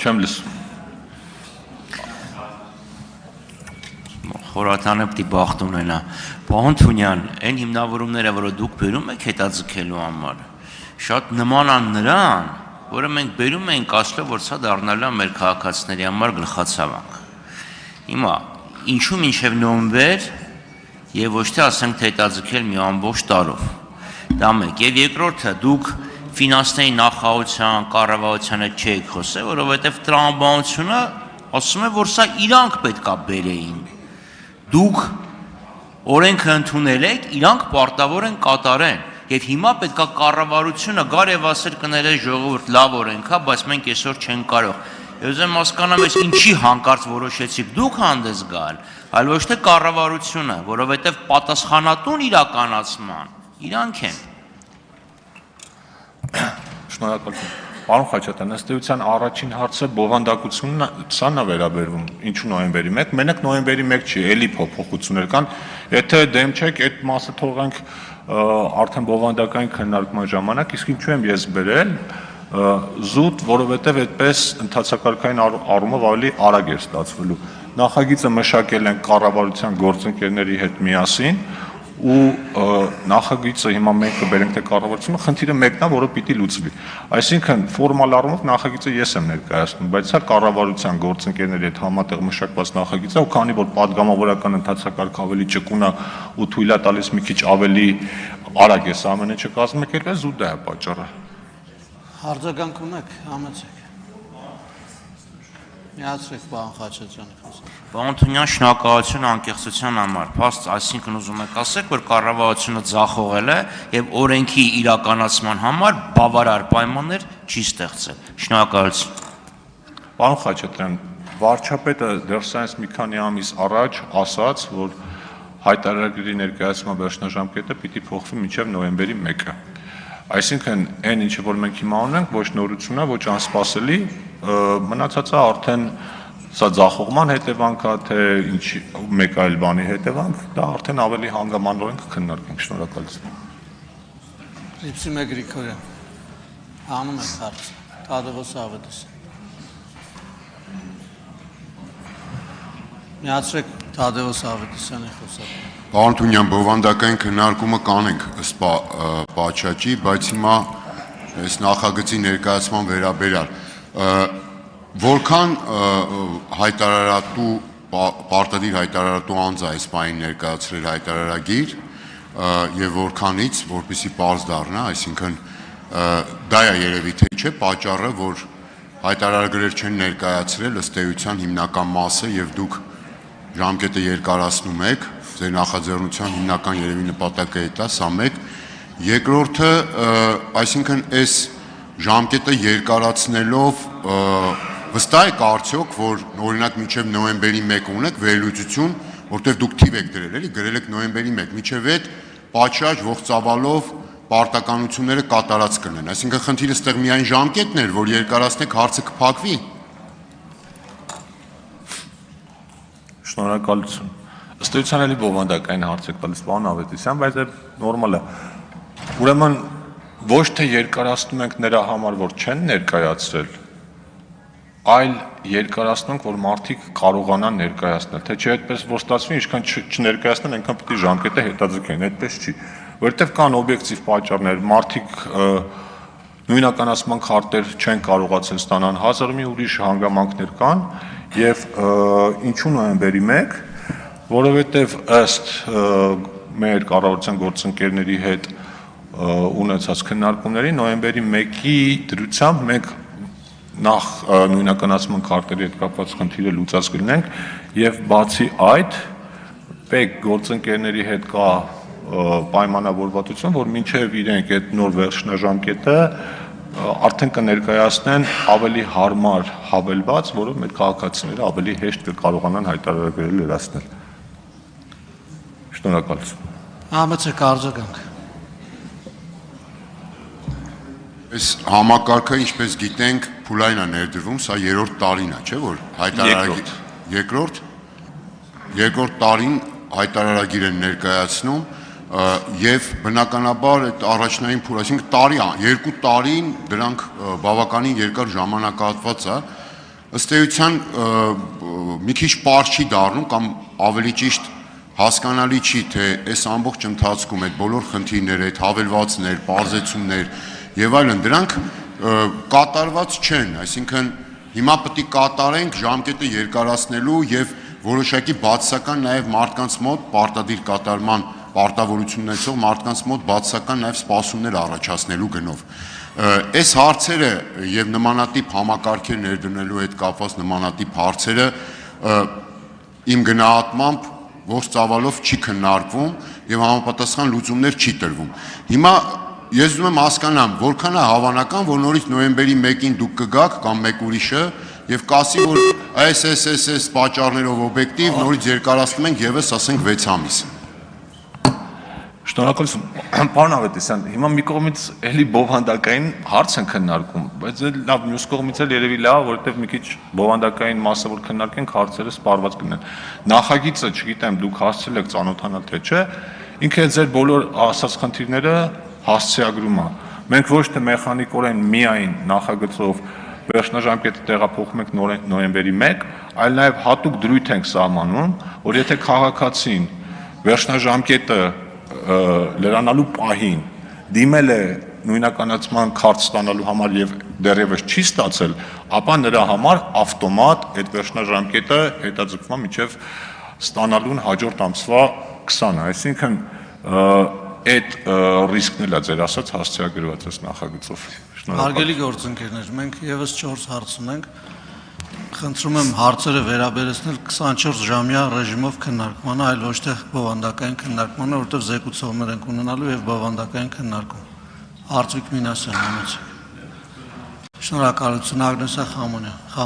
Չեմ լսում։ Խորհրդանը պիտի բախտ ունենա։ Պարոն Թունյան, այն հիմնավորումները, որը դուք բերում եք հետաձգելու համար, շատ նման են նրան, որը մենք բերում ենք ասելով, որ սա դառնալու է մեր քաղաքացիների համար գլխացավանք։ Հիմա, ինչու մինչև նոյեմբեր եւ ոչ թե ասենք թե հետաձգել մի ամբողջ տարով։ Դա մեկ, եւ երկրորդը դուք ֆինանսների նախարարության, կառավարության հետ չեք խոսել, որովհետեւ տրամաբանությունը ասում է, որ սա իրանք պետքա բերեին։ Դուք օրենքը ընդունել եք, իրանք պարտավոր են կատարեն, եւ հիմա պետքա կառավարությունը գար եւ ասել կներե ժողովուրդ լավ օրենք է, բայց մենք այսօր չենք կարող։ Ես ուզում հասկանամ, ես ինչի հանկարծ որոշեցիք դուք հանդես գալ, այլ ոչ թե կառավարությունը, որովհետեւ պատասխանատուն իրականացման իրանք են։ Շնորհակալություն։ Պարոն Խաչատրյան, ըստ էության առաջին հարցը բովանդակությունն սա վերաբերվում, ինչու նոյեմբերի 1, մենակ նոյեմբերի 1 չի, էլի փոփոխություններ կան, եթե դեմ չեք, այդ մասը թողենք արդեն բովանդակային քննարկման ժամանակ, իսկ ինչու եմ ես բերել զուտ, որովհետև այդպես ընթացակարգային առումով ավելի արագ էր ստացվելու։ Նախագիծը մշակել են կառավարության գործընկերների հետ միասին ու նախագիծը հիմա մենք կբերենք թե կառավարությունը, խնդիրը մեկն է, որը պիտի լուծվի։ Այսինքն ֆորմալ առումով նախագիծը ես եմ ներկայացնում, բայց սա կառավարության գործընկերների հետ համատեղ մշակված նախագիծ է, ու քանի որ падգամավորական ընթացակարգ ավելի ճկուն է ու թույլ է տալիս մի քիչ ավելի արագ է ամեն ինչը կազմակերպել, զուտ դա է պատճառը։ Արձագանք ունեք, համեցեք։ Միացրեք պարոն Խաչատրյանի խոսքը։ Պարոն Թունյան, շնորհակալություն անկեղծության համար։ Փաստ, այսինքն ուզում եք ասեք, որ կառավարությունը ձախողել է եւ օրենքի իրականացման համար բավարար պայմաններ չի ստեղծել։ Շնորհակալություն։ Պարոն Խաչատրյան, վարչապետը դեռ սայնս մի քանի ամիս առաջ ասաց, որ հայտարարագրի ներկայացման վերջնաժամկետը պիտի փոխվի մինչև նոյեմբերի 1-ը։ Այսինքն, այն ինչը որ մենք հիմա ունենք, ոչ նորություն է, ոչ անսպասելի, մնացածը արդեն սա ձախողման հետևանք է, թե ինչ մեկ այլ բանի հետևանք, դա արդեն ավելի հանգամանորեն կքննարկենք։ Շնորհակալություն։ Լիպսիմե Գրիգորյան, հանում եք հարց, Թադևոս Ավետիսյան։ Միացրեք Թադևոս Ավետիսյանի խոսքը։ Պարոն Թունյան, բովանդակային քննարկումը կանենք ըստ Պաչաճի, բայց հիմա այս նախագծի ներկայացման վերաբերյալ որքան հայտարարատու պարտադիր հայտարարատու անձ է այս բանին ներկայացրել հայտարարագիր եւ որքանից, որպեսզի պարզ դառնա, այսինքն դա է երևի թե չէ պատճառը, որ հայտարարագրեր չեն ներկայացրել ըստ էության հիմնական մասը եւ դուք ժամկետը երկարացնում եք, ձեր նախաձեռնության հիմնական երևի նպատակը է, սա մեկ, երկրորդը, այսինքն այս ժամկետը երկարացնելով վստահ եք արդյոք, որ օրինակ մինչև նոյեմբերի 1 ունեք վերլուծություն, որտեղ դուք թիվ եք դրել, էլի գրել եք նոյեմբերի 1, մինչև այդ պատշաճ ողջավալով պարտականությունները կատարած կլինեն, այսինքն խնդիրը ստեղ միայն ժամկետն էր, որ երկարացնեք հարցը կփակվի։ Շնորհակալություն։ Ըստ էության էլի բովանդակային հարց եք տալիս պարոն Ավետիսյան, բայց դա նորմալ է։ Ուրեմն ոչ թե երկարացնում ենք նրա համար, որ չեն ներկայացրել, այլ երկարացնենք, որ մարդիկ կարողանան ներկայացնել, թե չէ այդպես որ ստացվի, ինչքան չներկայացնեն, այնքան պիտի ժամկետը հետաձգեն, այդպես չի, որովհետև կան օբյեկտիվ պատճառներ, մարդիկ նույնականացման քարտեր չեն կարողացել ստանալ, հազար մի ուրիշ հանգամանքներ կան, եւ ինչու նոյեմբերի 1, որովհետև ըստ մեր կառավարության գործընկերների հետ ունեցած քննարկումների նոյեմբերի 1-ի դրությամբ մենք նախ նույնականացման քարտերի հետ կապված խնդիրը լուծած կլինենք եւ բացի այդ պետք գործընկերների հետ կա պայմանավորվածություն, որ մինչեւ իրենք այդ նոր վերջնաժամկետը արդեն կներկայացնեն ավելի հարմար հավելված, որով մեր քաղաքացիները ավելի հեշտ կկարողանան հայտարարագրերը լրացնել։ Շնորհակալություն։ Համեցեք արձագանք։ Այս համակարգը, ինչպես գիտենք, փուլային է ներդրվում, սա երրորդ տարին է, չէ՞ որ հայտարարագիր երկրորդ տարին հայտարարագիր են ներկայացնում եւ բնականաբար այդ առաջնային փուլ, այսինքն տարի, երկու տարին դրանք բավականին երկար ժամանակահատված է, ըստ էության մի քիչ պարզ չի դառնում կամ ավելի ճիշտ հասկանալի չի, թե այս ամբողջ ընթացքում այդ բոլոր խնդիրները, այդ հավելվածներ, պարզեցումներ եւ այլն, դրանք կատարված չեն, այսինքն հիմա պետք է կատարենք ժամկետը երկարացնելու եւ որոշակի բացասական նաեւ մարդկանց մոտ պարտադիր կատարման պարտավորություն ունեցող մարդկանց մոտ բացասական նաեւ սպասումներ առաջացնելու գնով։ Այս հարցերը եւ նմանատիպ համակարգեր ներդնելու հետ կապված նմանատիպ հարցերը իմ գնահատմամբ ողջ ծավալով չի քննարկվում եւ համապատասխան լուծումներ չի տրվում։ Հիմա ես ուզում եմ հասկանամ, որքան է հավանական, որ նորից նոյեմբերի 1-ին դուք կգաք կամ մեկ ուրիշը եւ կասի, որ այս պատճառներով օբյեկտիվ նորից երկարացնում ենք եւս ասենք 6 ամիս։ Շնորհակալություն, պարոն Ավետիսյան, հիմա մի կողմից էլի բովանդակային հարց են քննարկում, բայց լավ, մյուս կողմից էլ երևի լավ, որովհետև մի քիչ բովանդակային մասը որ քննարկենք, հարցերը սպառված կլինեն։ Նախագիծը, չգիտեմ, դուք հասցրել եք ծանոթանալ թե չէ, ինքը ձեր բոլոր ասած խնդիրները հասցեագրում է։ Մենք ոչ թե մեխանիկորեն միայն նախագծով վերջնաժամկետը տեղափոխում ենք նոյեմբերի 1, այլ նաև հատուկ դրույթ ենք սահմանում, որ եթե քաղաքացին վերջնաժամկետը լրանալու պահին դիմել է նույնականացման քարտ ստանալու համար եւ դեռևս չի ստացել, ապա նրա համար ավտոմատ այդ վերջնաժամկետը հետաձգվում է մինչեւ ստանալուն հաջորդ ամսվա 20-ը, այսինքն այդ ռիսկն էլ է ձեր ասած հասցեագրված այս նախագծով։ Հարգելի գործընկերներ, մենք եւս 4 հարց ունենք։ Խնդրում եմ հարցերը վերաբերեցնել 24-ժամյա ռեժիմով քննարկմանը, այլ ոչ թե բովանդակային քննարկմանը, որովհետև զեկուցողներ ենք ունենալու եւ բովանդակային քննարկում։ Արծվիկ Մինասյան, համեցեք։ Շնորհակալություն, Ագնեսա Խամանյան։